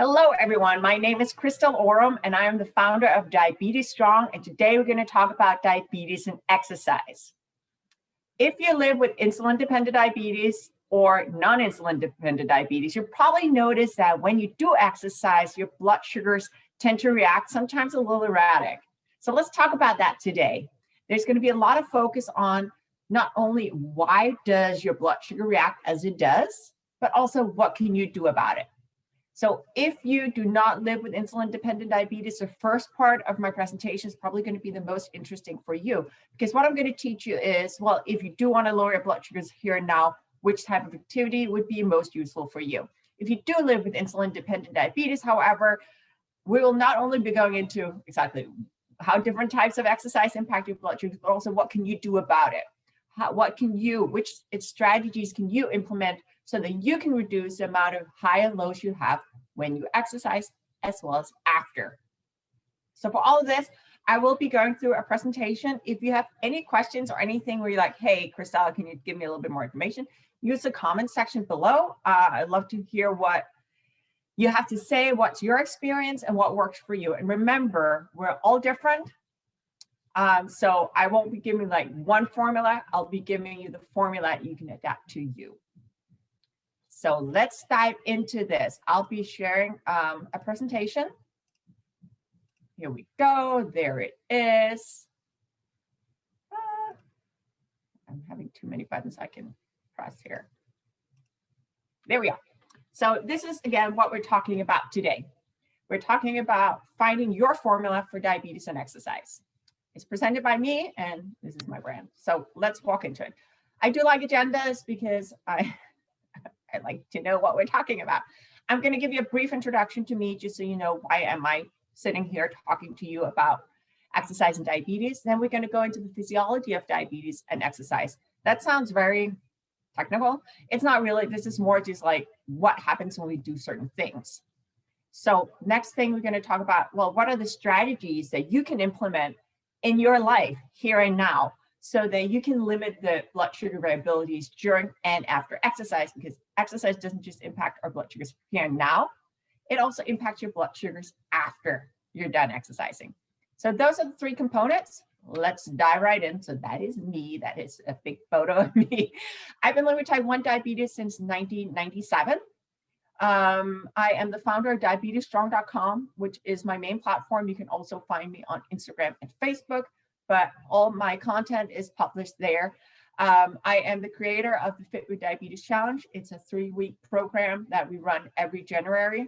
Hello, everyone. My name is Crystal Oram, and I am the founder of Diabetes Strong. And today we're going to talk about diabetes and exercise. If you live with insulin-dependent diabetes or non-insulin dependent diabetes, you'll probably notice that when you do exercise, your blood sugars tend to react, sometimes a little erratic. So let's talk about that today. There's going to be a lot of focus on not only why does your blood sugar react as it does, but also what can you do about it. So if you do not live with insulin-dependent diabetes, the first part of my presentation is probably going to be the most interesting for you, because what I'm going to teach you is, well, if you do want to lower your blood sugars here and now, which type of activity would be most useful for you. If you do live with insulin-dependent diabetes, however, we will not only be going into exactly how different types of exercise impact your blood sugars, but also what can you do about it? Which strategies can you implement so that you can reduce the amount of high and lows you have when you exercise, as well as after. So for all of this, I will be going through a presentation. If you have any questions or anything where you're like, hey, Christelle, can you give me a little bit more information? Use the comment section below. I'd love to hear what you have to say, what's your experience and what works for you. And remember, we're all different. So I won't be giving like one formula. I'll be giving you the formula you can adapt to you. So let's dive into this. I'll be sharing a presentation. Here we go. There it is. I'm having too many buttons I can press here. There we are. So this is, again, what we're talking about today. We're talking about finding your formula for diabetes and exercise. It's presented by me, and this is my brand. So let's walk into it. I do like agendas because I like to know what we're talking about. I'm going to give you a brief introduction to me, just so you know why am I sitting here talking to you about exercise and diabetes. Then we're going to go into the physiology of diabetes and exercise. That sounds very technical. It's not really. This is more just like what happens when we do certain things. So next thing we're going to talk about, well, what are the strategies that you can implement in your life here and now, so that you can limit the blood sugar variabilities during and after exercise, because exercise doesn't just impact our blood sugars here and now, it also impacts your blood sugars after you're done exercising. So those are the three components. Let's dive right in. So that is me. That is a big photo of me. I've been living with type 1 diabetes since 1997. I am the founder of diabetesstrong.com, which is my main platform. You can also find me on Instagram and Facebook, but all my content is published there. I am the creator of the Fit with Diabetes Challenge. It's a 3-week program that we run every January.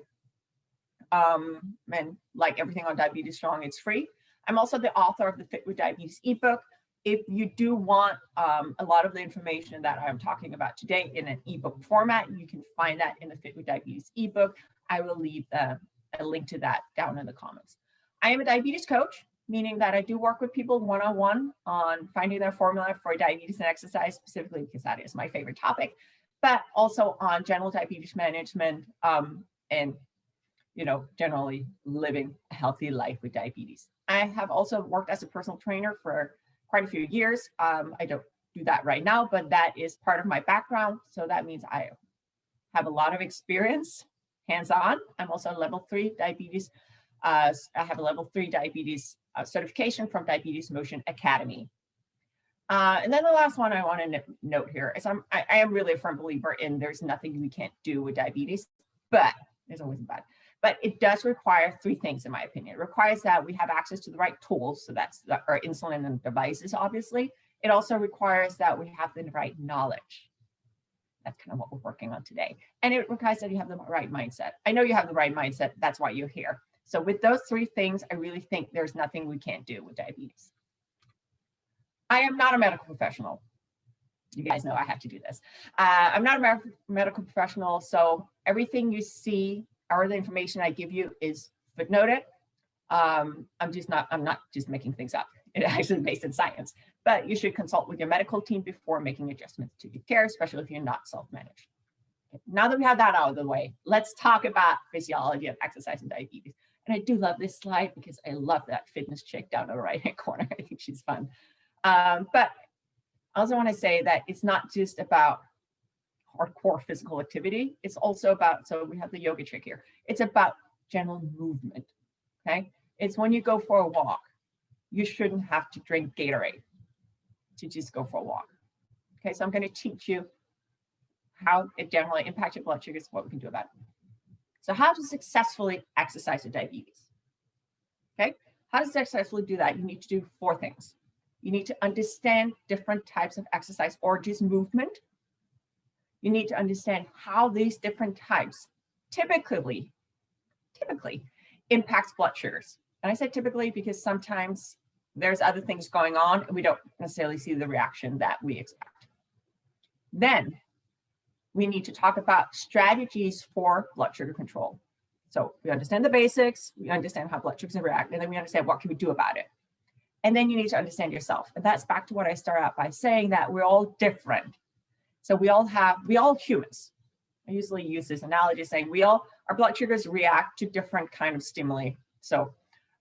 And like everything on Diabetes Strong, it's free. I'm also the author of the Fit with Diabetes ebook. If you do want a lot of the information that I'm talking about today in an ebook format, you can find that in the Fit with Diabetes ebook. I will leave a link to that down in the comments. I am a diabetes coach, meaning that I do work with people one-on-one on finding their formula for diabetes and exercise, specifically because that is my favorite topic, but also on general diabetes management and, you know, generally living a healthy life with diabetes. I have also worked as a personal trainer for quite a few years. I don't do that right now, but that is part of my background. So that means I have a lot of experience hands-on. I'm also a level 3 diabetes. I have a level 3 diabetes certification from Diabetes Motion Academy. And then the last one I want to note here is I am really a firm believer in there's nothing we can't do with diabetes, but there's always a but. But it does require 3 things, in my opinion. It requires that we have access to the right tools. So that's our insulin and devices, obviously. It also requires that we have the right knowledge. That's kind of what we're working on today. And it requires that you have the right mindset. I know you have the right mindset. That's why you're here. So with those 3 things, I really think there's nothing we can't do with diabetes. I am not a medical professional. You guys know I have to do this. I'm not a medical professional. So everything you see or the information I give you is footnoted. I'm not just making things up. It's actually based in science, but you should consult with your medical team before making adjustments to your care, especially if you're not self-managed. Okay, now that we have that out of the way, let's talk about physiology of exercise and diabetes. And I do love this slide because I love that fitness chick down in the right-hand corner. I think she's fun. But I also want to say that it's not just about hardcore physical activity. It's also about, so we have the yoga chick here. It's about general movement, okay? It's when you go for a walk, you shouldn't have to drink Gatorade to just go for a walk. Okay, so I'm going to teach you how it generally impacts your blood sugars, what we can do about it. So how to successfully exercise with diabetes. Okay, how to successfully do that? You need to do 4 things. You need to understand different types of exercise or just movement. You need to understand how these different types typically impacts blood sugars. And I said typically because sometimes there's other things going on and we don't necessarily see the reaction that we expect. Then we need to talk about strategies for blood sugar control. So we understand the basics, we understand how blood sugars react, and then we understand what can we do about it. And then you need to understand yourself. And that's back to what I start out by saying, that we're all different. So we all humans. I usually use this analogy saying our blood sugars react to different kind of stimuli. So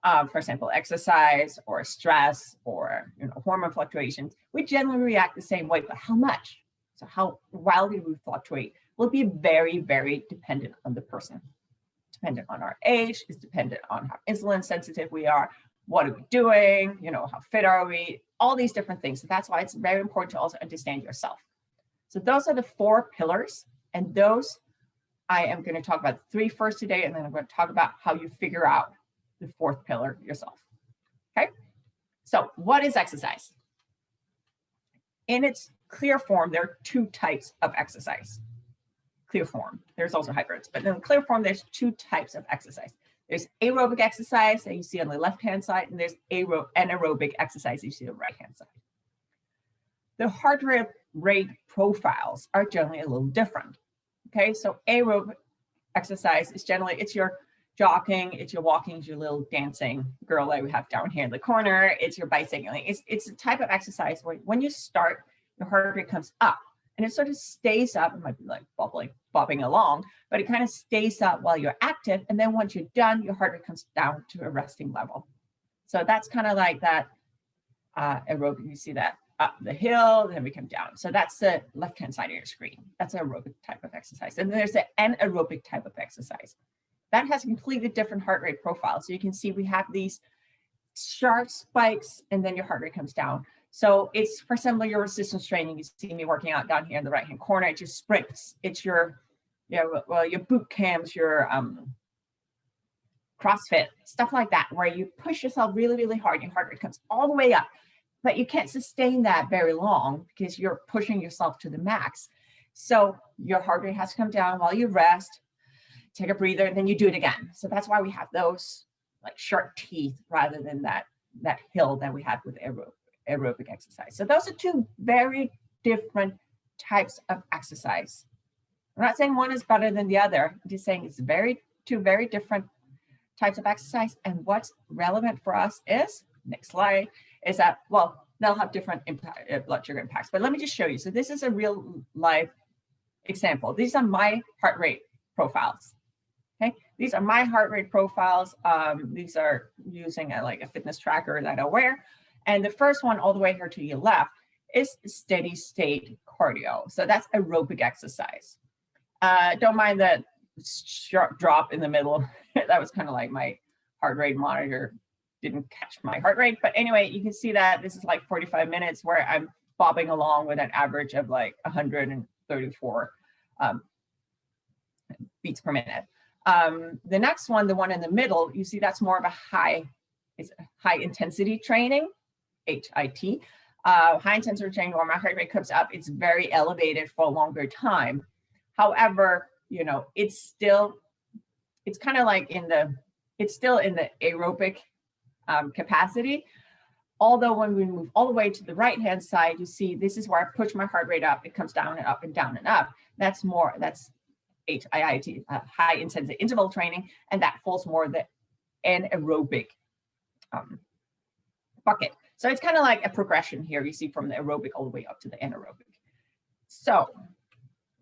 for example, exercise or stress or hormone fluctuations, we generally react the same way, but how much? So how wildly we fluctuate will be very, very dependent on the person. Dependent on our age, is dependent on how insulin sensitive we are, what are we doing, how fit are we, all these different things. So that's why it's very important to also understand yourself. So those are the 4 pillars, and those I am going to talk about 3 first today, and then I'm going to talk about how you figure out the 4th pillar yourself. Okay, so what is exercise? In its clear form, there are 2 types of exercise. Clear form, there's also hybrids, but in the clear form, there's 2 types of exercise. There's aerobic exercise that you see on the left-hand side, and there's anaerobic exercise you see on the right-hand side. The heart rate profiles are generally a little different. Okay, so aerobic exercise is generally, it's your jogging, it's your walking, it's your little dancing girl that we have down here in the corner, it's your bicycling. It's a type of exercise where when you start, your heart rate comes up and it sort of stays up. It might be like bobbing along, but it kind of stays up while you're active. And then once you're done, your heart rate comes down to a resting level. So that's kind of like that aerobic. You see that up the hill, then we come down. So that's the left-hand side of your screen. That's an aerobic type of exercise. And then there's the anaerobic type of exercise. That has a completely different heart rate profile. So you can see we have these sharp spikes and then your heart rate comes down. So it's, for example, your resistance training. You see me working out down here in the right-hand corner. It's your sprints. It's your, your boot camps, your CrossFit, stuff like that, where you push yourself really, really hard. Your heart rate comes all the way up, but you can't sustain that very long because you're pushing yourself to the max. So your heart rate has to come down while you rest, take a breather, and then you do it again. So that's why we have those like sharp teeth rather than that hill that we had with aerobic exercise. So those are 2 very different types of exercise. I'm not saying one is better than the other. I'm just saying it's 2 very different types of exercise. And what's relevant for us is, next slide, is that, well, they'll have different blood sugar impacts. But let me just show you. So this is a real life example. These are my heart rate profiles. Okay, these are my heart rate profiles. These are using a fitness tracker that I wear. And the first one all the way here to your left is steady state cardio. So that's aerobic exercise. Don't mind that sharp drop in the middle. That was kind of like my heart rate monitor didn't catch my heart rate. But anyway, you can see that this is like 45 minutes where I'm bobbing along with an average of like 134 beats per minute. The next one, the one in the middle, you see that's more of a high intensity training, HIT. High intensity training where my heart rate comes up, it's very elevated for a longer time. However, it's kind of like it's still in the aerobic capacity. Although when we move all the way to the right-hand side, you see this is where I push my heart rate up. It comes down and up and down and up. That's HIIT, high intensity interval training, and that falls more the anaerobic bucket. So it's kind of like a progression here. You see from the aerobic all the way up to the anaerobic. So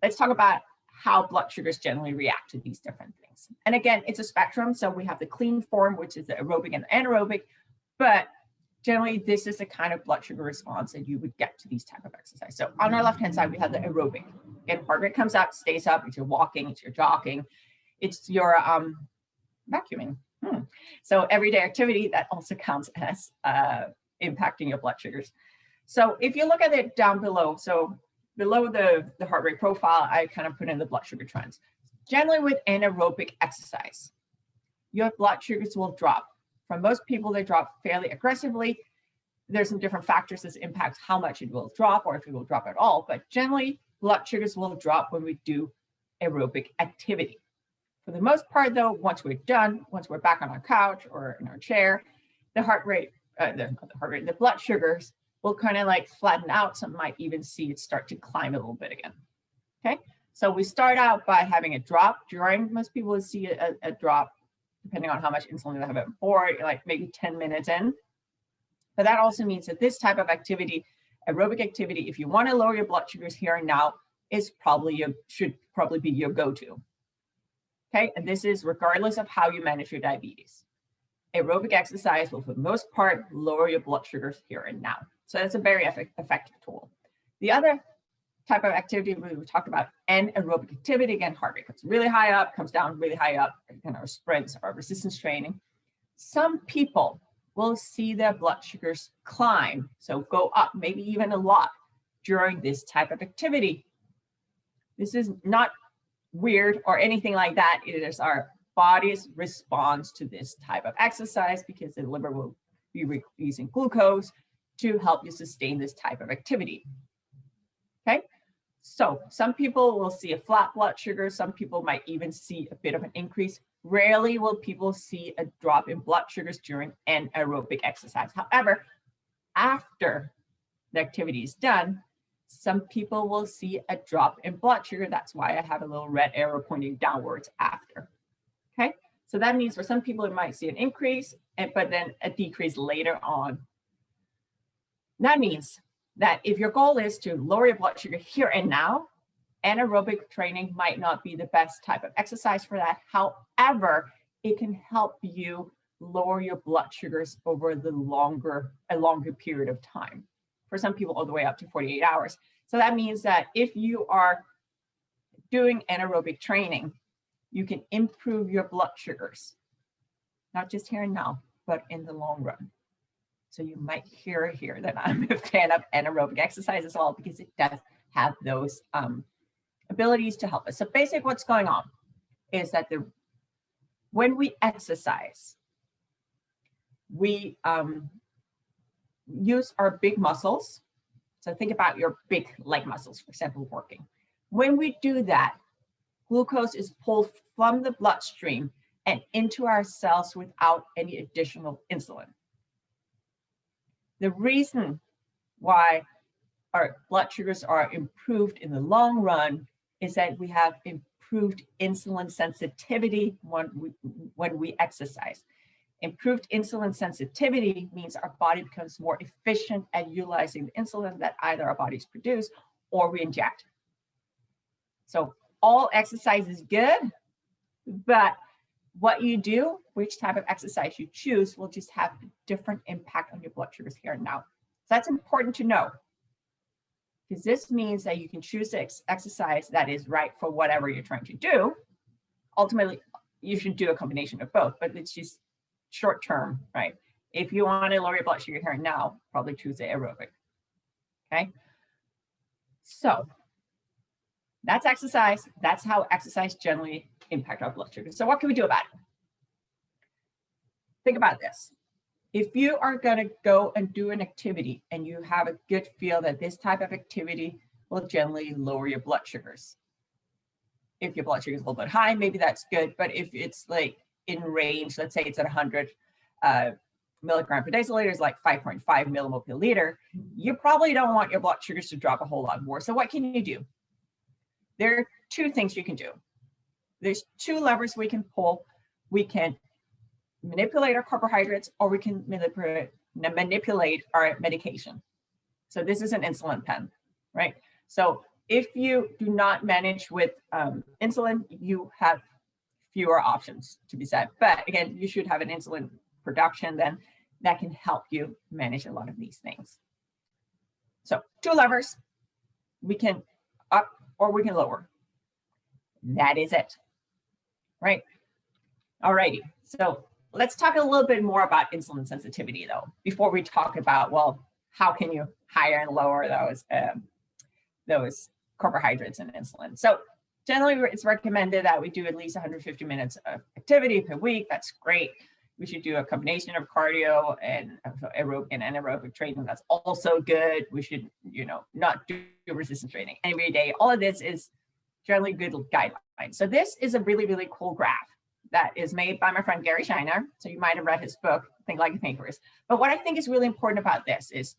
let's talk about how blood sugars generally react to these different things. And again, it's a spectrum. So we have the clean form, which is the aerobic and the anaerobic, but generally this is the kind of blood sugar response that you would get to these type of exercise. So on our left-hand side, we have the aerobic. Again, heart rate comes up, stays up, it's your walking, it's your jogging, it's your vacuuming. So everyday activity that also counts as impacting your blood sugars. So if you look at it down below, so below the heart rate profile, I kind of put in the blood sugar trends. Generally with anaerobic exercise, your blood sugars will drop. For most people, they drop fairly aggressively. There's some different factors that impact how much it will drop or if it will drop at all, but generally blood sugars will drop when we do aerobic activity. For the most part though, once we're done, once we're back on our couch or in our chair, the the blood sugars will kind of like flatten out. Some might even see it start to climb a little bit again. Okay, so we start out by having a drop. Most people will see a drop depending on how much insulin they have at board, like maybe 10 minutes in. But that also means that this type of activity, aerobic activity, if you want to lower your blood sugars here and now, should probably be your go-to. Okay, and this is regardless of how you manage your diabetes. Aerobic exercise will, for the most part, lower your blood sugars here and now. So that's a very effective tool. The other type of activity we talked about, anaerobic activity, again, heart rate comes really high up, comes down really high up, and our sprints, our resistance training. Some people will see their blood sugars climb, so go up, maybe even a lot during this type of activity. This is not weird or anything like that. It is our body's response to this type of exercise because the liver will be releasing glucose to help you sustain this type of activity. Okay, so some people will see a flat blood sugar. Some people might even see a bit of an increase. Rarely will people see a drop in blood sugars during anaerobic exercise. However, after the activity is done, some people will see a drop in blood sugar. That's why I have a little red arrow pointing downwards after. Okay, so that means for some people, it might see an increase, but then a decrease later on. That means that if your goal is to lower your blood sugar here and now, anaerobic training might not be the best type of exercise for that. However, it can help you lower your blood sugars over a longer period of time. For some people, all the way up to 48 hours. So that means that if you are doing anaerobic training, you can improve your blood sugars, not just here and now, but in the long run. So you might hear here that I'm a fan of anaerobic exercise as well, because it does have those abilities to help us. So basically what's going on is that when we exercise, we use our big muscles. So think about your big leg muscles, for example, working. When we do that, glucose is pulled from the bloodstream and into our cells without any additional insulin. The reason why our blood sugars are improved in the long run is that we have improved insulin sensitivity when we exercise. Improved insulin sensitivity means our body becomes more efficient at utilizing the insulin that either our bodies produce or we inject. So all exercise is good, but what you do, which type of exercise you choose, will just have a different impact on your blood sugars here and now. So that's important to know, because this means that you can choose the exercise that is right for whatever you're trying to do. Ultimately, you should do a combination of both, but it's just short term, right? If you want to lower your blood sugar here and now, probably choose the aerobic. Okay, so that's exercise. That's how exercise generally impact our blood sugar. So what can we do about it? Think about this. If you are going to go and do an activity and you have a good feel that this type of activity will generally lower your blood sugars. If your blood sugar is a little bit high, maybe that's good. But if it's like in range, let's say it's at 100 milligram per deciliter, is like 5.5 millimole per liter, you probably don't want your blood sugars to drop a whole lot more. So what can you do? There are two things you can do. There's two levers we can pull. We can manipulate our carbohydrates, or we can manipulate our medication. So this is an insulin pen, right? So if you do not manage with insulin, you have fewer options to be said. But again, you should have an insulin production then that can help you manage a lot of these things. So 2 levers, we can up or we can lower. That is it, right? Alrighty, so let's talk a little bit more about insulin sensitivity though, before we talk about, well, how can you higher and lower those carbohydrates and insulin. So generally it's recommended that we do at least 150 minutes of activity per week. That's great. We should do a combination of cardio and aerobic and anaerobic training. That's also good. We should, not do resistance training every day. All of this is generally good guidelines. So this is a really, really cool graph that is made by my friend Gary Shiner. So you might have read his book, Think Like a Thinker. But what I think is really important about this is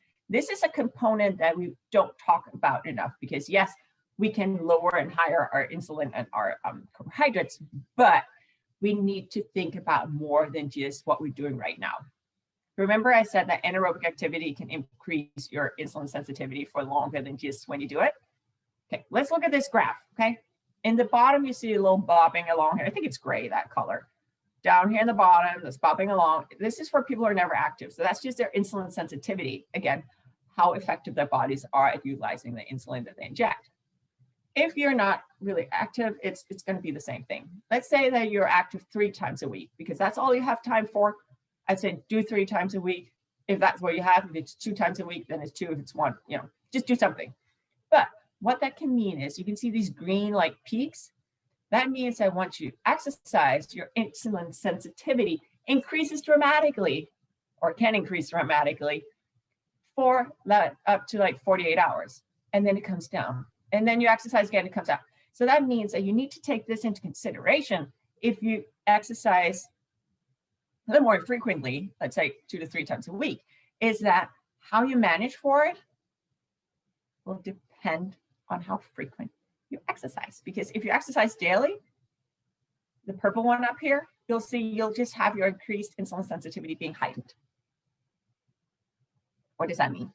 a component that we don't talk about enough, because yes, we can lower and higher our insulin and our carbohydrates, but we need to think about more than just what we're doing right now. Remember I said that anaerobic activity can increase your insulin sensitivity for longer than just when you do it? Okay, let's look at this graph, okay? In the bottom, you see a little bobbing along here. I think it's gray, that color. Down here in the bottom, that's bobbing along. This is for people who are never active. So that's just their insulin sensitivity. Again, how effective their bodies are at utilizing the insulin that they inject. If you're not really active, it's going to be the same thing. Let's say that you're active 3 times a week, because that's all you have time for. I'd say do 3 times a week. If that's what you have, if it's 2 times a week, then it's 2. If it's 1, just do something. But what that can mean is you can see these green like peaks. That means that once you exercise, your insulin sensitivity increases dramatically, or can increase dramatically, for that up to like 48 hours. And then it comes down. And then you exercise again, it comes out. So that means that you need to take this into consideration if you exercise a little more frequently, let's say 2 to 3 times a week, is that how you manage for it will depend on how frequent you exercise. Because if you exercise daily, the purple one up here, you'll see you'll just have your increased insulin sensitivity being heightened. What does that mean?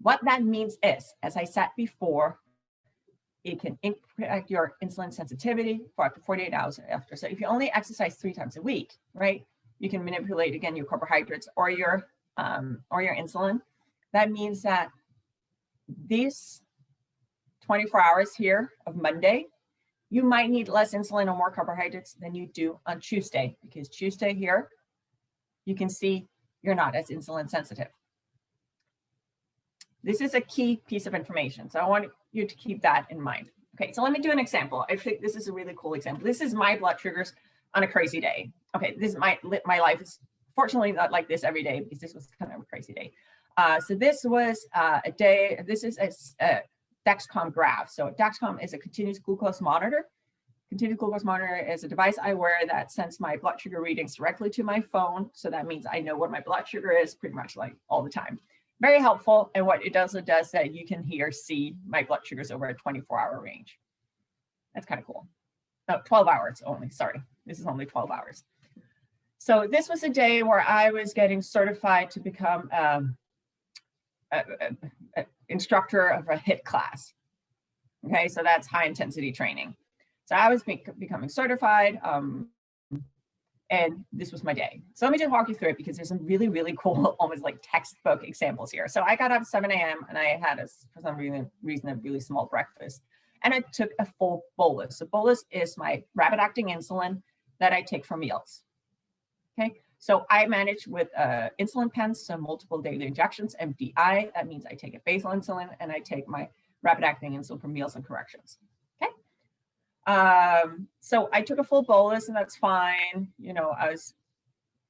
What that means is, as I said before, it can impact your insulin sensitivity for up to 48 hours after. So if you only exercise 3 times a week, right, you can manipulate again your carbohydrates or your insulin. That means that these 24 hours here of Monday, you might need less insulin or more carbohydrates than you do on Tuesday, because Tuesday here, you can see you're not as insulin sensitive. This is a key piece of information. So I want you to keep that in mind. Okay, so let me do an example. I think this is a really cool example. This is my blood sugars on a crazy day. Okay, this is my life is fortunately not like this every day, because this was kind of a crazy day. So this was a day, this is a Dexcom graph. So Dexcom is a continuous glucose monitor. Continuous glucose monitor is a device I wear that sends my blood sugar readings directly to my phone. So that means I know what my blood sugar is pretty much like all the time. Very helpful. And what it does that you can see my blood sugars over a 24-hour range. That's kind of cool. No, 12 hours only. Sorry, this is only 12 hours. So this was a day where I was getting certified to become an instructor of a HIIT class. Okay, so that's high intensity training. So I was becoming certified. And this was my day. So let me just walk you through it, because there's some really, really cool, almost like textbook examples here. So I got up at 7 a.m. and I had, for some reason, a really small breakfast. And I took a full bolus. So bolus is my rapid acting insulin that I take for meals. Okay, so I manage with insulin pens, so multiple daily injections, MDI. That means I take a basal insulin and I take my rapid acting insulin for meals and corrections. So I took a full bolus, and that's fine. I was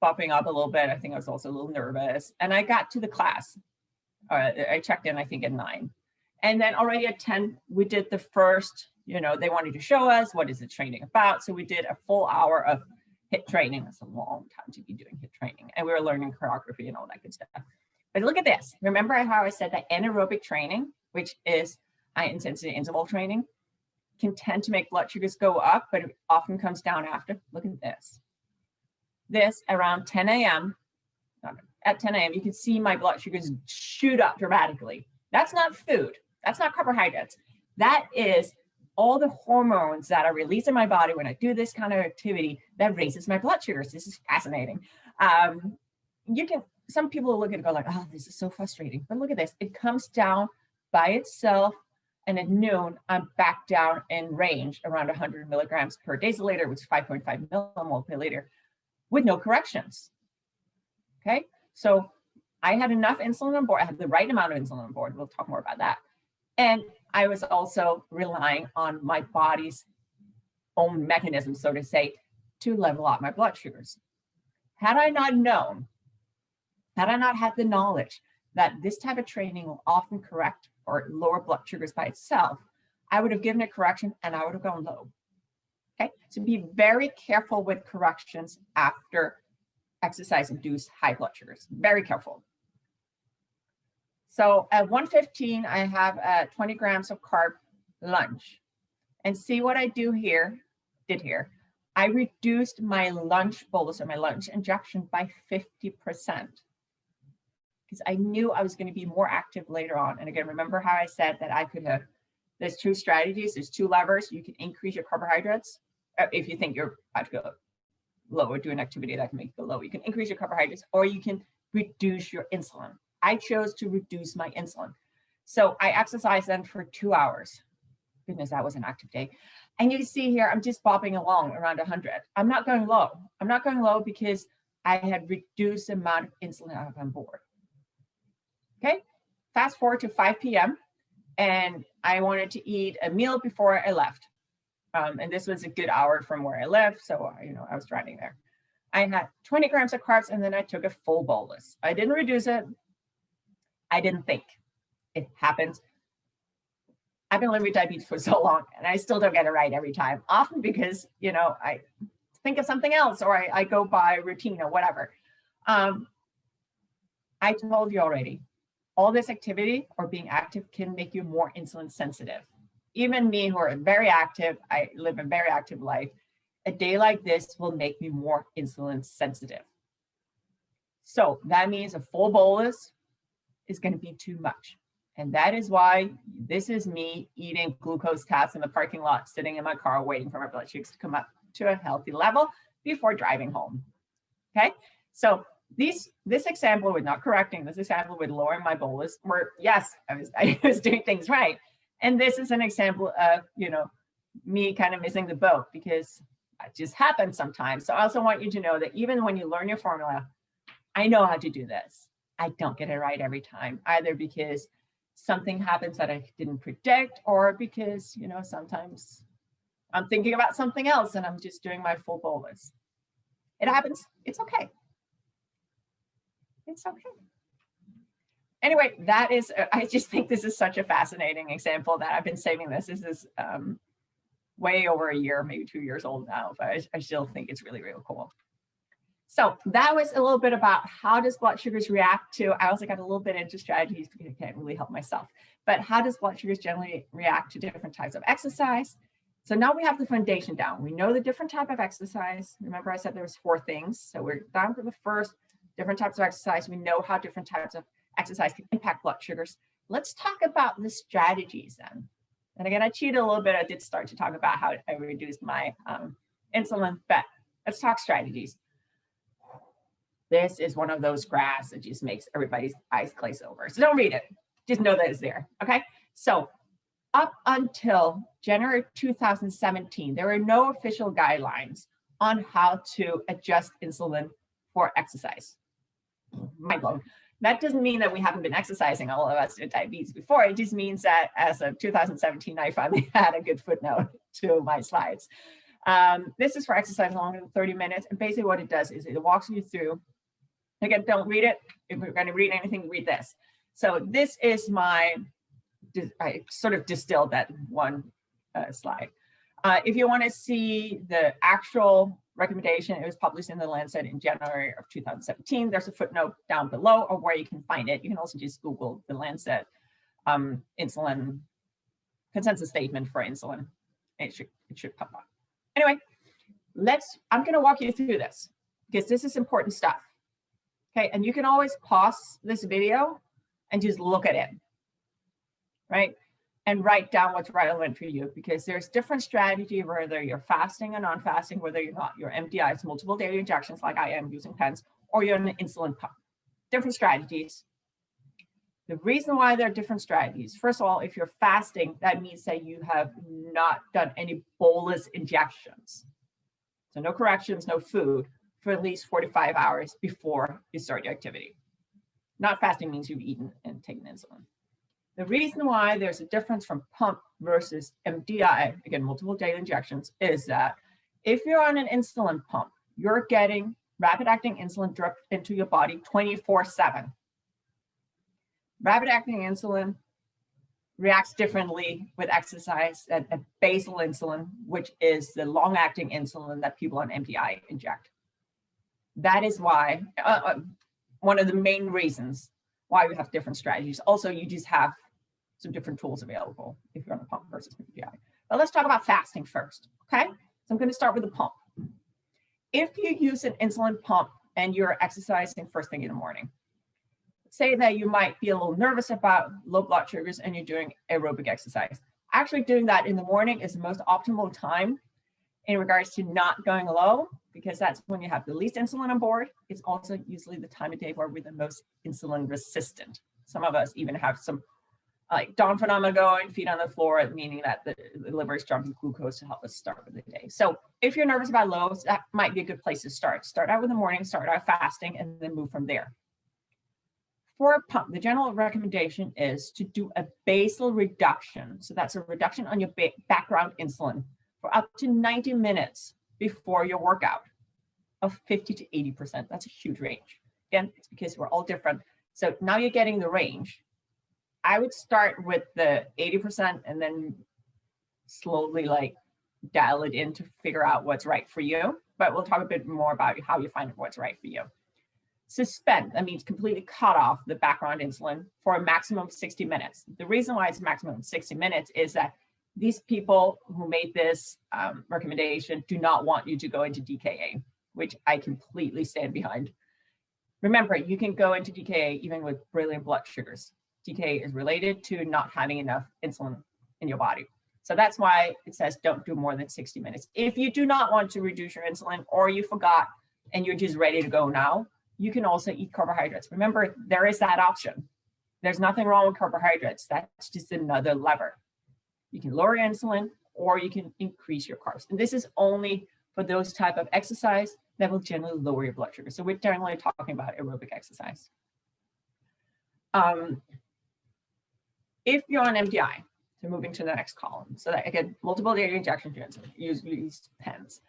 popping up a little bit. I think I was also a little nervous, and I got to the class. I checked in, I think, at 9. And then already at 10, we did the first, they wanted to show us what is the training about. So we did a full hour of HIIT training. That's a long time to be doing HIIT training. And we were learning choreography and all that good stuff. But look at this. Remember how I said that anaerobic training, which is high intensity interval training, can tend to make blood sugars go up, but it often comes down after. Look at this. This around 10 a.m., at 10 a.m., you can see my blood sugars shoot up dramatically. That's not food. That's not carbohydrates. That is all the hormones that are released in my body when I do this kind of activity that raises my blood sugars. This is fascinating. You can some people look at it and go like, oh, this is so frustrating. But look at this. It comes down by itself. And at noon, I'm back down in range around 100 milligrams per deciliter, which is 5.5 millimole per liter, with no corrections. Okay, so I had enough insulin on board. I had the right amount of insulin on board. We'll talk more about that. And I was also relying on my body's own mechanism, so to say, to level out my blood sugars. Had I not known, had I not had the knowledge that this type of training will often correct or lower blood sugars by itself, I would have given a correction and I would have gone low. Okay, so be very careful with corrections after exercise-induced high blood sugars. Very careful. So at 1:15, I have 20 grams of carb lunch. And see what I did here. I reduced my lunch bolus or my lunch injection by 50%. Because I knew I was going to be more active later on. And again, remember how I said that I could have, there's two strategies, there's two levers. You can increase your carbohydrates if you think you're about to go low or do an activity that can make you go low. You can increase your carbohydrates or you can reduce your insulin. I chose to reduce my insulin. So I exercised then for 2 hours. Goodness, that was an active day. And you can see here, I'm just bopping along around 100. I'm not going low. I'm not going low because I had reduced the amount of insulin I have on board. Okay, fast forward to 5 p.m. and I wanted to eat a meal before I left. And this was a good hour from where I live. So, I was driving there. I had 20 grams of carbs and then I took a full bolus. I didn't reduce it. I didn't think. It happens. I've been living with diabetes for so long and I still don't get it right every time. Often because, I think of something else or I go by routine or whatever. I told you already, all this activity or being active can make you more insulin sensitive. Even me who are very active, I live a very active life, a day like this will make me more insulin sensitive. So that means a full bolus is going to be too much. And that is why this is me eating glucose tabs in the parking lot, sitting in my car, waiting for my blood sugars to come up to a healthy level before driving home. Okay, so this example with not correcting, this example with lowering my bolus, where yes, I was doing things right. And this is an example of, me kind of missing the boat because it just happens sometimes. So I also want you to know that even when you learn your formula, I know how to do this. I don't get it right every time, either because something happens that I didn't predict or because, sometimes I'm thinking about something else and I'm just doing my full bolus. It happens. It's okay. It's okay. Anyway, that is, I just think this is such a fascinating example that I've been saving this. This is way over a year, maybe 2 years old now, but I still think it's really, really cool. So that was a little bit about how does blood sugars react to, I also got a little bit into strategies because I can't really help myself, but how does blood sugars generally react to different types of exercise? So now we have the foundation down. We know the different type of exercise. Remember I said there was 4 things. So we're down to the first, different types of exercise. We know how different types of exercise can impact blood sugars. Let's talk about the strategies then. And again, I cheated a little bit. I did start to talk about how I reduced my insulin, but let's talk strategies. This is one of those graphs that just makes everybody's eyes glaze over. So don't read it. Just know that it's there. Okay. So up until January 2017, there were no official guidelines on how to adjust insulin for exercise. Mind blown. That doesn't mean that we haven't been exercising, all of us with diabetes before. It just means that as of 2017, I finally had a good footnote to my slides. This is for exercise longer than 30 minutes. And basically what it does is it walks you through. Again, don't read it. If we're going to read anything, read this. So this is I sort of distilled that one slide. If you want to see the actual recommendation, it was published in the Lancet in January of 2017. There's a footnote down below of where you can find it. You can also just Google the Lancet insulin consensus statement for insulin. It should pop up. Anyway, I'm going to walk you through this because this is important stuff. Okay, and you can always pause this video and just look at it, right? And write down what's relevant for you because there's different strategy, whether you're fasting or non-fasting, whether you're not, your MDI is multiple daily injections like I am using pens, or you're on an insulin pump. different strategies. The reason why there are different strategies, first of all, if you're fasting, that means that you have not done any bolus injections. So no corrections, no food for at least 45 hours before you start your activity. Not fasting means you've eaten and taken insulin. The reason why there's a difference from pump versus MDI, again, multiple daily injections, is that if you're on an insulin pump, you're getting rapid-acting insulin dripped into your body 24/7. Rapid-acting insulin reacts differently with exercise than a basal insulin, which is the long-acting insulin that people on MDI inject. That is why, one of the main reasons why we have different strategies. Also, you just have some different tools available if you're on a pump versus MDI. But let's talk about fasting first, okay? So I'm going to start with the pump. If you use an insulin pump and you're exercising first thing in the morning, say that you might be a little nervous about low blood sugars and you're doing aerobic exercise. Actually doing that in the morning is the most optimal time in regards to not going low, because that's when you have the least insulin on board. It's also usually the time of day where we're the most insulin resistant. Some of us even have some like dawn phenomena going, feet on the floor, meaning that the liver is dumping glucose to help us start with the day. So if you're nervous about lows, that might be a good place to start. Start out with the morning, start out fasting, and then move from there. For a pump, the general recommendation is to do a basal reduction. So that's a reduction on your background insulin for up to 90 minutes before your workout of 50 to 80%. That's a huge range. Again, it's because we're all different. So now you're getting the range. I would start with the 80% and then slowly like dial it in to figure out what's right for you. But we'll talk a bit more about how you find what's right for you. Suspend, that means completely cut off the background insulin for a maximum of 60 minutes. The reason why it's a maximum of 60 minutes is that these people who made this recommendation do not want you to go into DKA, which I completely stand behind. Remember, you can go into DKA even with brilliant blood sugars. DKA is related to not having enough insulin in your body. So that's why it says don't do more than 60 minutes. If you do not want to reduce your insulin or you forgot and you're just ready to go now, you can also eat carbohydrates. Remember, there is that option. There's nothing wrong with carbohydrates. That's just another lever. You can lower your insulin or you can increase your carbs. And this is only for those type of exercise that will generally lower your blood sugar. So we're generally talking about aerobic exercise. If you're on MDI, so moving to the next column, so that again, multiple daily injections, use pens.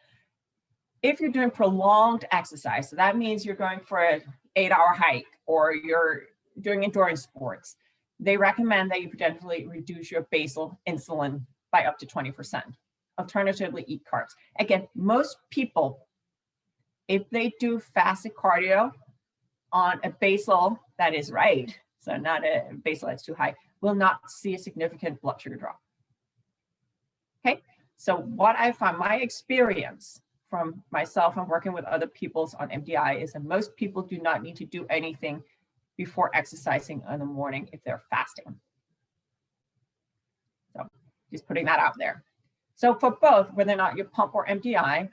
If you're doing prolonged exercise, so that means you're going for an 8-hour hike or you're doing endurance sports, they recommend that you potentially reduce your basal insulin by up to 20%. Alternatively, eat carbs. Again, most people, if they do fasted cardio on a basal that is right, so not a basal that's too high, will not see a significant blood sugar drop. Okay, so what I found, my experience from myself and working with other people on MDI is that most people do not need to do anything before exercising in the morning if they're fasting. So just putting that out there. So for both, whether or not you pump or MDI,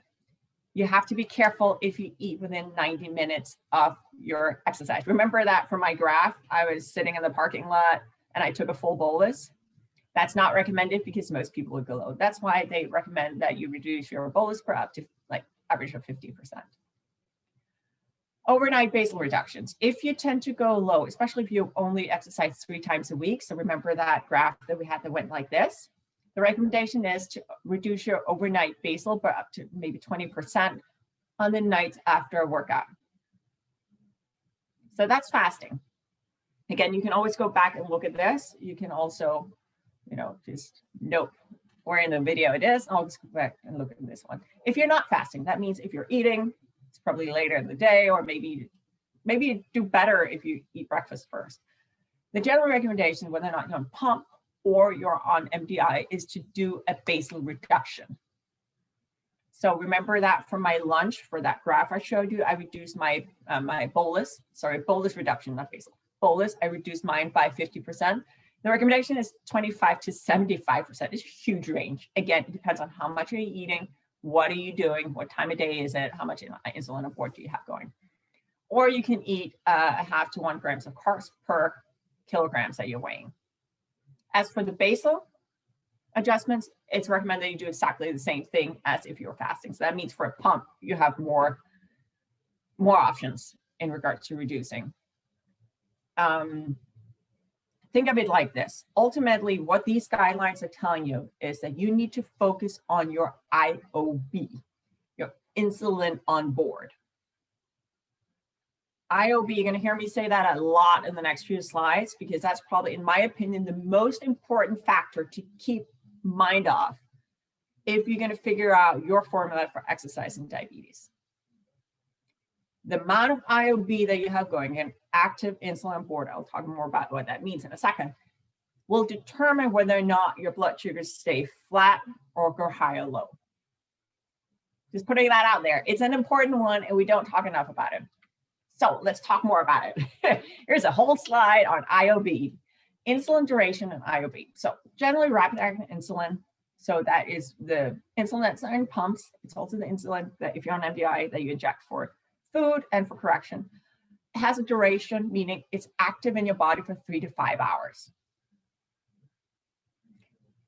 you have to be careful if you eat within 90 minutes of your exercise. Remember that from my graph, I was sitting in the parking lot and I took a full bolus. That's not recommended because most people would go low. That's why they recommend that you reduce your bolus per up to like average of 50%. Overnight basal reductions. If you tend to go low, especially if you only exercise 3 times a week, so remember that graph that we had that went like this, the recommendation is to reduce your overnight basal by up to maybe 20% on the nights after a workout. So that's fasting. Again, you can always go back and look at this. You can also, just note where in the video it is. I'll just go back and look at this one. If you're not fasting, that means if you're eating, it's probably later in the day, or maybe you do better if you eat breakfast first. The general recommendation, whether or not you're on pump or you're on MDI, is to do a basal reduction. So remember that for my lunch, for that graph I showed you, I reduced my bolus reduction, not basal. Bolus, I reduced mine by 50%. The recommendation is 25 to 75%. It's a huge range. Again, it depends on how much are you eating, what are you doing, what time of day is it, how much insulin on board do you have going. or you can eat a half to 1 grams of carbs per kilograms that you're weighing. As for the basal adjustments, it's recommended you do exactly the same thing as if you were fasting. So that means for a pump, you have more options in regards to reducing. Think of it like this. Ultimately, what these guidelines are telling you is that you need to focus on your IOB, your insulin on board. IOB, you're going to hear me say that a lot in the next few slides, because that's probably, in my opinion, the most important factor to keep mind of if you're going to figure out your formula for exercise and diabetes. The amount of IOB that you have going in, active insulin on board, I'll talk more about what that means in a second, will determine whether or not your blood sugars stay flat or go high or low. Just putting that out there. It's an important one, and we don't talk enough about it. So let's talk more about it. Here's a whole slide on IOB, insulin duration and IOB. So generally rapid acting insulin. So that is the insulin that's in pumps. It's also the insulin that if you're on MDI that you inject for food and for correction. It has a duration, meaning it's active in your body for 3 to 5 hours.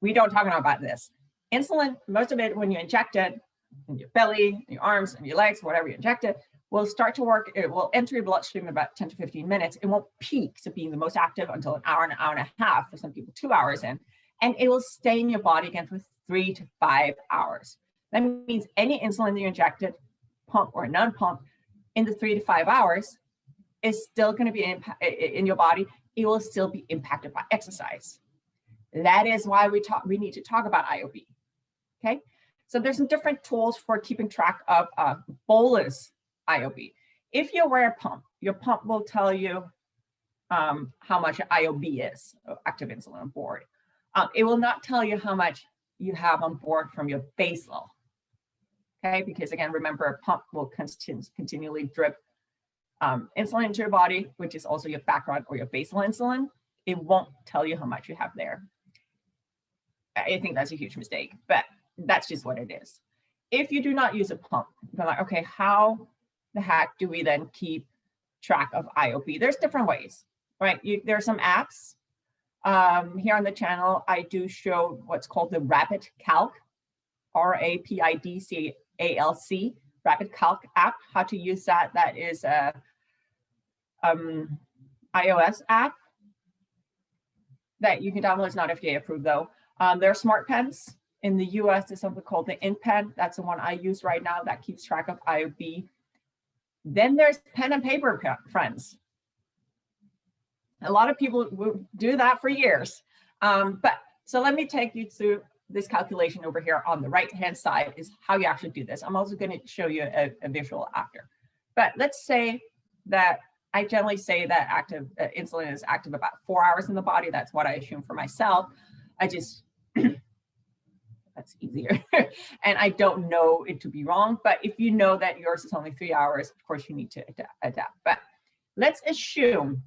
We don't talk enough about this. Insulin, most of it when you inject it in your belly, in your arms, and your legs, whatever you inject it, will start to work. It will enter your bloodstream in about 10 to 15 minutes. It won't peak to being the most active until an hour and a half, for some people 2 hours in, and it will stay in your body again for 3 to 5 hours. That means any insulin that you injected, pump or non-pump, in the 3 to 5 hours is still going to be in your body. It will still be impacted by exercise. That is why we need to talk about IOB. Okay, so there's some different tools for keeping track of bolus IOB. If you wear a pump, your pump will tell you how much IOB is, active insulin on board. It will not tell you how much you have on board from your basal. Okay, because again, remember, a pump will continually drip insulin into your body, which is also your background or your basal insulin. It won't tell you how much you have there. I think that's a huge mistake, but that's just what it is. If you do not use a pump, you're like, okay, how the heck do we then keep track of IOB? There's different ways, right? There are some apps. Here on the channel, I do show what's called the Rapid Calc, RAPIDCALC, Rapid Calc app, how to use that. That is a iOS app that you can download. It's not FDA approved though. There are smart pens. In the US, there's something called the InPen. That's the one I use right now that keeps track of IOB. Then there's pen and paper, friends. A lot of people will do that for years. So let me take you through this calculation over here on the right-hand side is how you actually do this. I'm also going to show you a visual after. But let's say that I generally say that active insulin is active about 4 hours in the body. That's what I assume for myself. I just, that's easier. And I don't know it to be wrong, but if you know that yours is only 3 hours, of course you need to adapt. But let's assume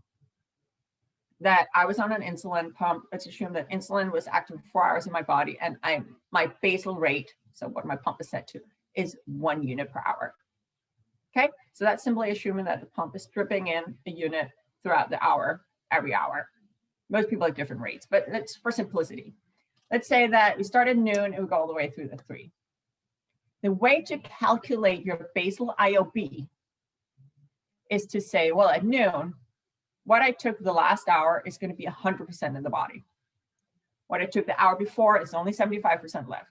that I was on an insulin pump. Let's assume that insulin was active 4 hours in my body, and my basal rate, so what my pump is set to, is 1 unit per hour. Okay, so that's simply assuming that the pump is dripping in a unit throughout the hour, every hour. Most people have different rates, but let's, for simplicity, let's say that we start at noon and we go all the way through the 3. The way to calculate your basal IOB is to say, well, at noon, what I took the last hour is going to be 100% in the body. What I took the hour before is only 75% left.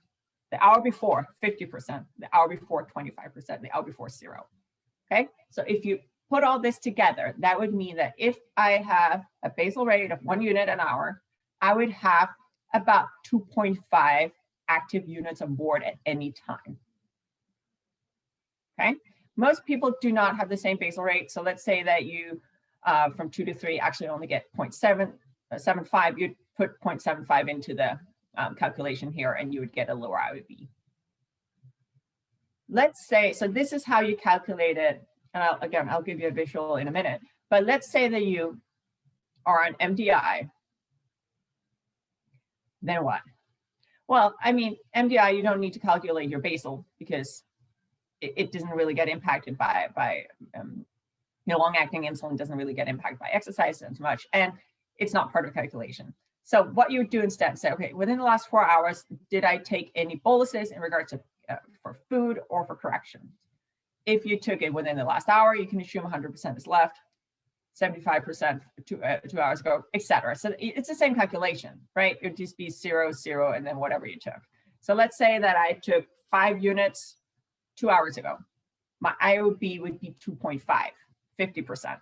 The hour before, 50%. The hour before, 25%. The hour before, 0. Okay, so if you put all this together, that would mean that if I have a basal rate of 1 unit an hour, I would have about 2.5 active units on board at any time. Okay, most people do not have the same basal rate. So let's say that you, from 2 to 3, actually only get 0.75. You'd put 0.75 into the calculation here, and you would get a lower IOB. Let's say, so this is how you calculate it. And I'll give you a visual in a minute. But let's say that you are on MDI. Then what? Well, I mean, MDI, you don't need to calculate your basal because it doesn't really get impacted by long-acting insulin doesn't really get impacted by exercise as much, and it's not part of the calculation. So what you would do instead, say, okay, within the last 4 hours, did I take any boluses in regards to for food or for correction? If you took it within the last hour, you can assume 100% is left, 75% 2 hours ago, etc. So it's the same calculation, right? It would just be 0, 0, and then whatever you took. So let's say that I took 5 units 2 hours ago. My IOB would be 2.5, 50%.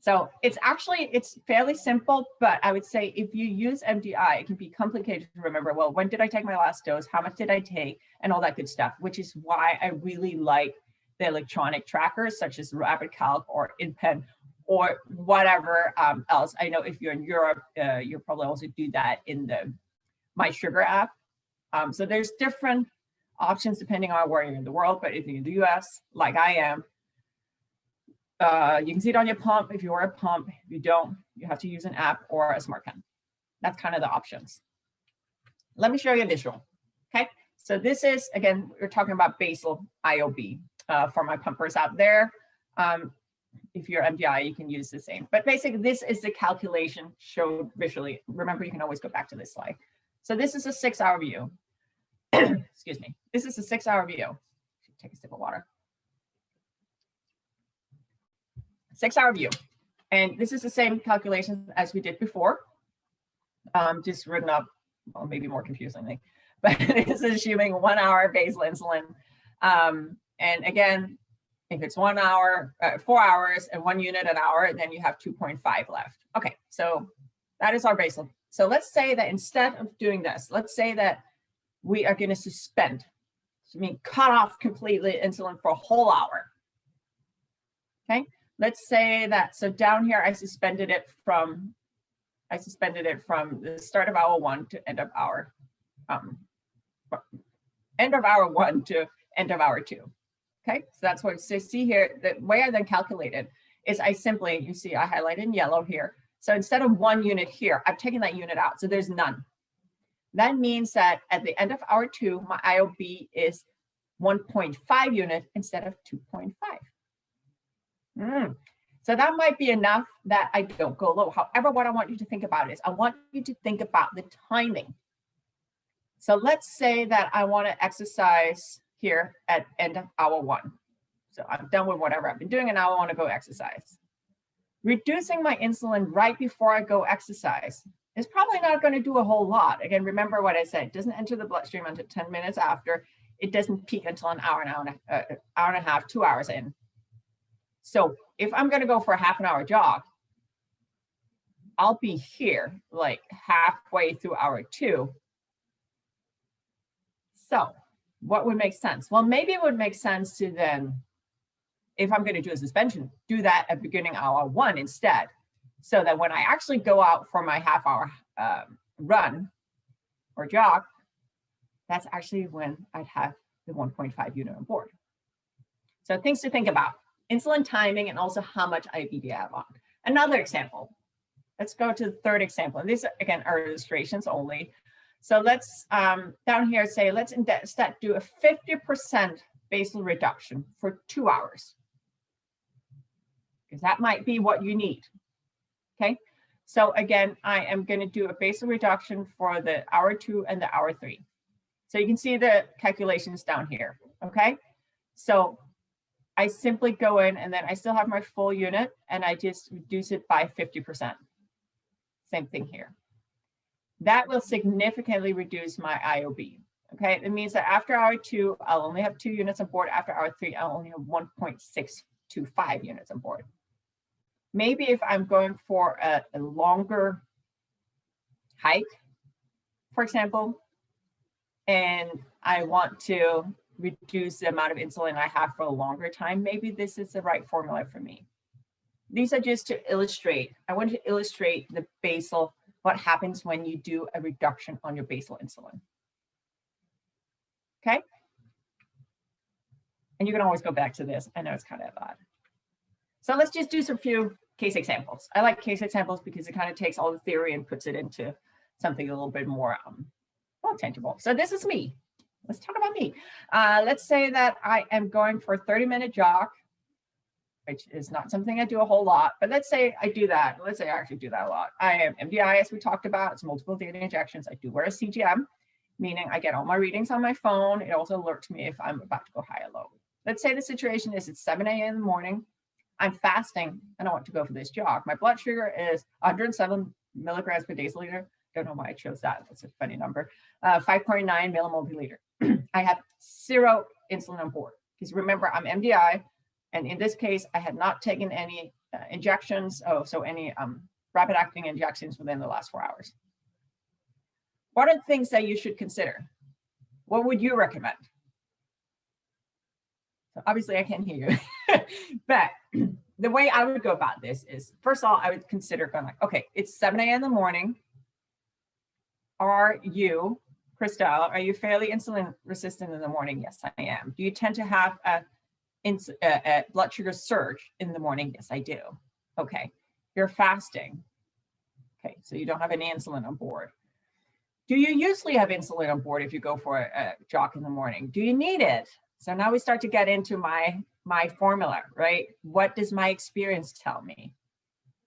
So it's fairly simple, but I would say if you use MDI, it can be complicated to remember, well, when did I take my last dose? How much did I take? And all that good stuff, which is why I really like the electronic trackers such as RapidCalc or InPen or whatever else. I know if you're in Europe, you'll probably also do that in the My Sugar app. So there's different options depending on where you're in the world, but if you're in the US, like I am, you can see it on your pump. If you're a pump, if you don't, you have to use an app or a smart pen. That's kind of the options. Let me show you a visual. Okay, so this is, again, we're talking about basal IOB for my pumpers out there. If you're MDI, you can use the same. But basically, this is the calculation showed visually. Remember, you can always go back to this slide. So this is a 6-hour view. Excuse me. This is a 6-hour view. Take a sip of water. 6-hour view. And this is the same calculation as we did before, just written up, well, maybe more confusingly, but this is assuming 1 hour basal insulin. And again, if it's 1 hour, 4 hours and 1 unit an hour, then you have 2.5 left. Okay, so that is our basal. So let's say that instead of doing this, let's say that we are going to suspend, so I mean, cut off completely insulin for a whole hour. Okay. Let's say that, so down here, I suspended it from the start of hour 1 to end of hour 1 to end of hour 2. Okay, so that's what, so see here, the way I then calculated is I simply, you see I highlighted in yellow here. So instead of 1 unit here, I've taken that unit out, so there's none. That means that at the end of hour 2, my IOB is 1.5 unit instead of 2.5. So that might be enough that I don't go low. However, what I want you to think about is I want you to think about the timing. So let's say that I want to exercise here at end of hour 1. So I'm done with whatever I've been doing and now I want to go exercise. Reducing my insulin right before I go exercise is probably not going to do a whole lot. Again, remember what I said, it doesn't enter the bloodstream until 10 minutes after. It doesn't peak until an hour and a half, 2 hours in. So if I'm going to go for a half an hour jog, I'll be here like halfway through hour 2. So what would make sense? Well, maybe it would make sense to then, if I'm going to do a suspension, do that at beginning hour 1 instead. So that when I actually go out for my half-hour run or jog, that's actually when I'd have the 1.5 unit on board. So things to think about. Insulin timing and also how much IOB I have on. Another example. Let's go to the third example. And these, again, are illustrations only. So let's, down here, say, let's instead do a 50% basal reduction for 2 hours. Because that might be what you need. Okay. So again, I am going to do a basal reduction for the hour 2 and the hour 3. So you can see the calculations down here. Okay. So I simply go in and then I still have my full unit and I just reduce it by 50%. Same thing here. That will significantly reduce my IOB. Okay, it means that after hour 2, I'll only have 2 units on board. After hour 3, I'll only have 1.625 units on board. Maybe if I'm going for a longer hike, for example, and I want to reduce the amount of insulin I have for a longer time, maybe this is the right formula for me. These are just to illustrate. I want to illustrate the basal, what happens when you do a reduction on your basal insulin. Okay? And you can always go back to this. I know it's kind of odd. So let's just do some few case examples. I like case examples because it kind of takes all the theory and puts it into something a little bit more tangible. So this is me. Let's talk about me. Let's say that I am going for a 30-minute jog which is not something I do a whole lot, but let's say I do that. Let's say I actually do that a lot. I am MDI, as we talked about, it's multiple daily injections. I do wear a CGM, meaning I get all my readings on my phone. It also alerts me if I'm about to go high or low. Let's say the situation is it's 7 a.m. in the morning. I'm fasting and I want to go for this jog. My blood sugar is 107 milligrams per deciliter. Don't know why I chose that. That's a funny number. 5.9 millimolper liter. I have 0 insulin on board. Because remember, I'm MDI. And in this case, I had not taken any injections, any rapid acting injections within the last 4 hours. What are the things that you should consider? What would you recommend? So obviously I can't hear you, but the way I would go about this is, first of all, I would consider going like, okay, it's 7 a.m. in the morning. Are you, Christelle, are you fairly insulin resistant in the morning? Yes, I am. Do you tend to have a blood sugar surge in the morning? Yes, I do. Okay, you're fasting. Okay, so you don't have any insulin on board. Do you usually have insulin on board if you go for a jog in the morning? Do you need it? So now we start to get into my formula, right? What does my experience tell me?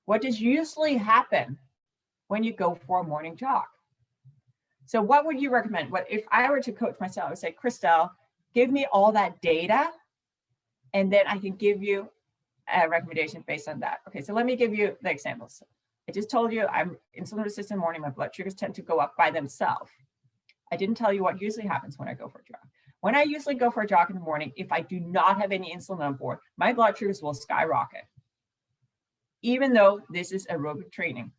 What does usually happen when you go for a morning jog? So what would you recommend? What if I were to coach myself, I would say, Christelle, give me all that data, and then I can give you a recommendation based on that. Okay, so let me give you the examples. I just told you I'm insulin resistant in the morning. My blood sugars tend to go up by themselves. I didn't tell you what usually happens when I go for a jog. When I usually go for a jog in the morning, if I do not have any insulin on board, my blood sugars will skyrocket, even though this is aerobic training.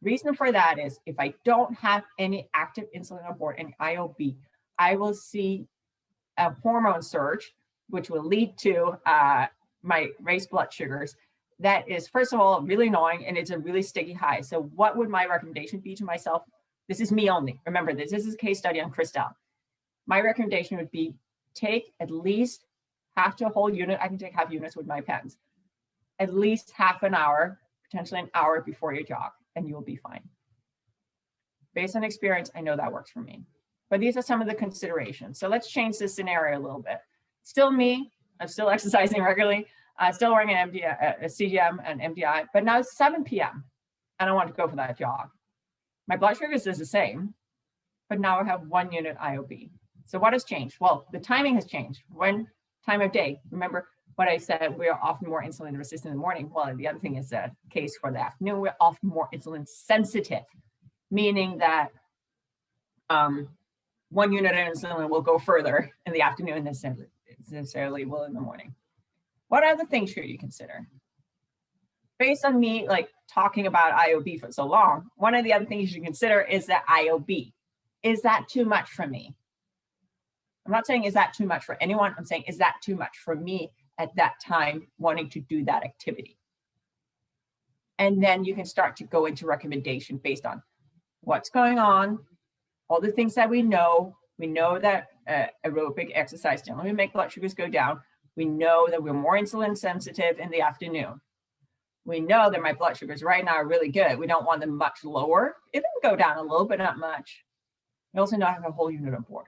Reason for that is if I don't have any active insulin on board, any IOB, I will see a hormone surge, which will lead to my raised blood sugars. That is, first of all, really annoying, and it's a really sticky high. So what would my recommendation be to myself? This is me only. Remember, this is a case study on Christelle. My recommendation would be take at least half to a whole unit. I can take half units with my pens. At least half an hour, potentially an hour before you jog, and you will be fine. Based on experience, I know that works for me. But these are some of the considerations. So let's change this scenario a little bit. Still me, I'm still exercising regularly. Still wearing an MDI, a CGM and MDI, but now it's 7 p.m. and I want to go for that jog. My blood sugars is the same, but now I have 1 unit IOB. So what has changed? Well, the timing has changed. When time of day, remember what I said, we are often more insulin resistant in the morning. Well, the other thing is the case for the afternoon, we're often more insulin sensitive, meaning that 1 unit of insulin will go further in the afternoon than necessarily will in the morning. What other things should you consider? Based on me like talking about IOB for so long, one of the other things you should consider is that IOB. Is that too much for me? I'm not saying is that too much for anyone. I'm saying is that too much for me at that time wanting to do that activity? And then you can start to go into recommendation based on what's going on, all the things that we know. We know that aerobic exercise generally make blood sugars go down. We know that we're more insulin sensitive in the afternoon. We know that my blood sugars right now are really good. We don't want them much lower. It can go down a little, but not much. We also know I have a whole unit on board.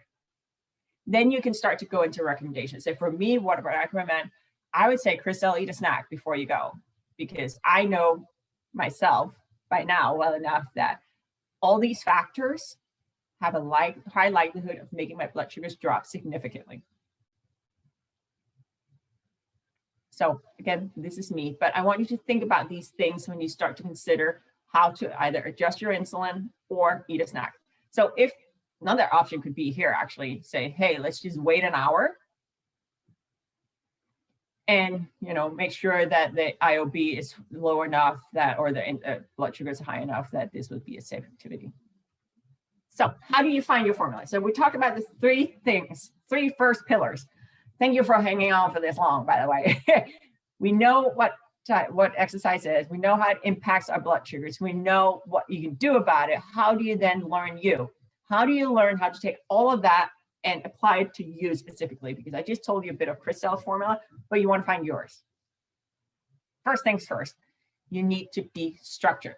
Then you can start to go into recommendations. So for me, what I recommend, I would say, Christelle, eat a snack before you go, because I know myself by now well enough that all these factors have a high likelihood of making my blood sugars drop significantly. So again, this is me, but I want you to think about these things when you start to consider how to either adjust your insulin or eat a snack. So if another option could be here, actually say, hey, let's just wait an hour and make sure that the IOB is low enough that, or the blood sugar is high enough that this would be a safe activity. So how do you find your formula? So we talked about the 3 things, 3 first pillars. Thank you for hanging on for this long, by the way. We know what exercise is. We know how it impacts our blood sugars. We know what you can do about it. How do you then learn you? How do you learn how to take all of that and apply it to you specifically? Because I just told you a bit of Christelle's formula, but you want to find yours. First things first, you need to be structured.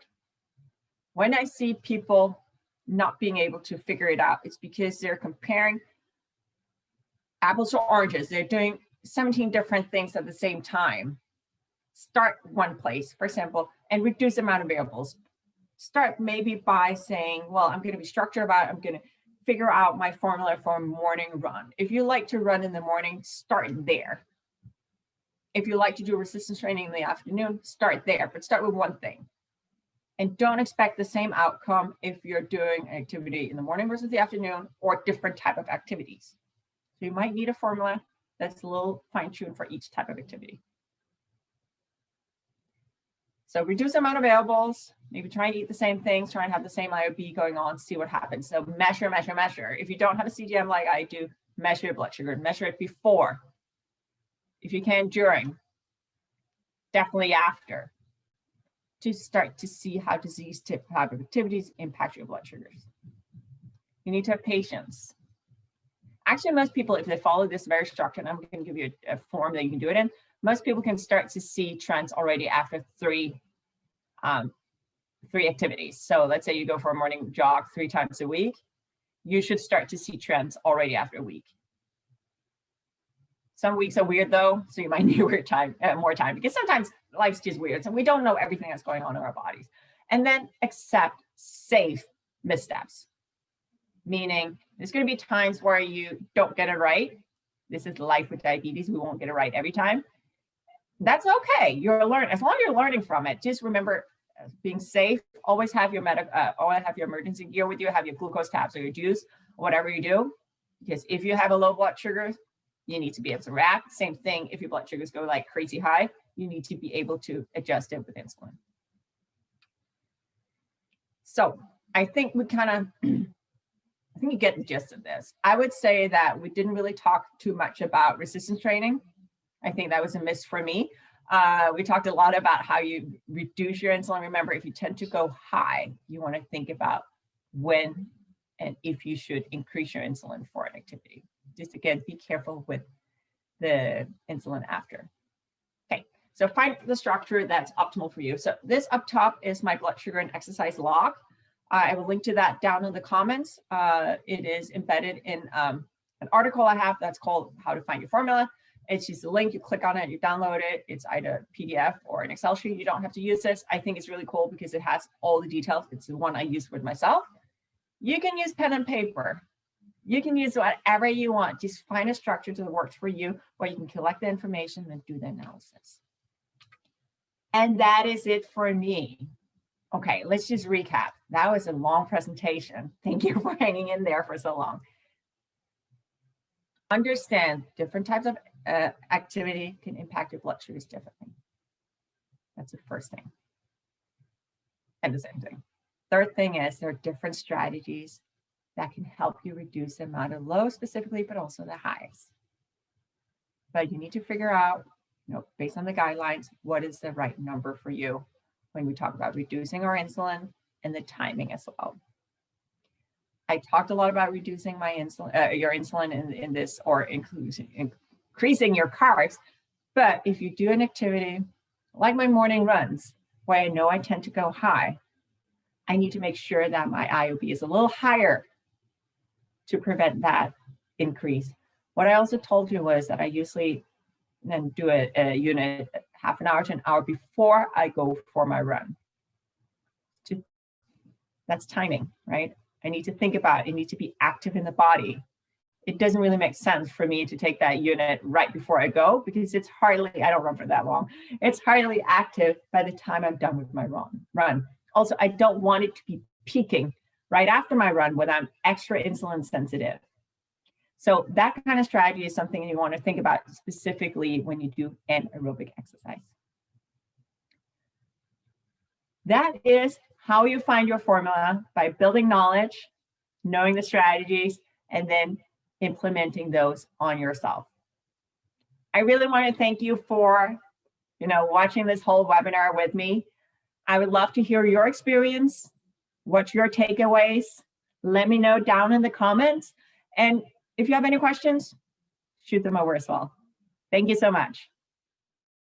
When I see people not being able to figure it out, it's because they're comparing apples to oranges. They're doing 17 different things at the same time. Start one place, for example, and reduce the amount of variables. Start maybe by saying, well, I'm going to be structured about it. I'm going to figure out my formula for a morning run. If you like to run in the morning, start there. If you like to do resistance training in the afternoon, start there, but start with one thing. And don't expect the same outcome if you're doing an activity in the morning versus the afternoon, or different type of activities. So you might need a formula that's a little fine-tuned for each type of activity. So reduce the amount of variables, maybe try and eat the same things, try and have the same IOB going on, see what happens. So measure, measure, measure. If you don't have a CGM like I do, measure your blood sugar, measure it before. If you can, during, definitely after, to start to see how disease type of activities impact your blood sugars. You need to have patience. Actually, most people, if they follow this very structured, I'm going to give you a form that you can do it in, most people can start to see trends already after three activities. So let's say you go for a morning jog 3 times a week, you should start to see trends already after a week. Some weeks are weird though, so you might need more time, because sometimes life's just weird. So we don't know everything that's going on in our bodies. And then accept safe missteps, meaning there's going to be times where you don't get it right. This is life with diabetes. We won't get it right every time. That's okay. You're learning. As long as you're learning from it, just remember being safe. Always have your always have your emergency gear with you. Have your glucose tabs or your juice, whatever you do, because if you have a low blood sugar, you need to be able to react. Same thing if your blood sugars go like crazy high, you need to be able to adjust it with insulin. So I think we kind of, I think you get the gist of this. I would say that we didn't really talk too much about resistance training. I think that was a miss for me. We talked a lot about how you reduce your insulin. Remember, if you tend to go high, you want to think about when and if you should increase your insulin for an activity. Just again, be careful with the insulin after. Okay, so find the structure that's optimal for you. So this up top is my blood sugar and exercise log. I will link to that down in the comments. It is embedded in an article I have that's called How to Find Your Formula. It's just a link, you click on it, you download it. It's either PDF or an Excel sheet. You don't have to use this. I think it's really cool because it has all the details. It's the one I use with myself. You can use pen and paper. You can use whatever you want. Just find a structure that works for you where you can collect the information and do the analysis. And that is it for me. Okay, let's just recap. That was a long presentation. Thank you for hanging in there for so long. Understand different types of activity can impact your blood sugars differently. That's the first thing. And the second thing. Third thing is there are different strategies that can help you reduce the amount of lows specifically, but also the highs. But you need to figure out, based on the guidelines, what is the right number for you when we talk about reducing our insulin and the timing as well. I talked a lot about reducing my insulin, your insulin in this, or increasing your carbs. But if you do an activity like my morning runs, where I know I tend to go high, I need to make sure that my IOB is a little higher to prevent that increase. What I also told you was that I usually then do a unit half an hour to an hour before I go for my run. That's timing, right? I need to think about it. It needs to be active in the body. It doesn't really make sense for me to take that unit right before I go because it's hardly, I don't run for that long. It's hardly active by the time I'm done with my run. Also, I don't want it to be peaking right after my run when I'm extra insulin sensitive. So that kind of strategy is something you want to think about specifically when you do an aerobic exercise. That is how you find your formula, by building knowledge, knowing the strategies, and then implementing those on yourself. I really want to thank you for, watching this whole webinar with me. I would love to hear your experience. What's your takeaways? Let me know down in the comments. And if you have any questions, shoot them over as well. Thank you so much.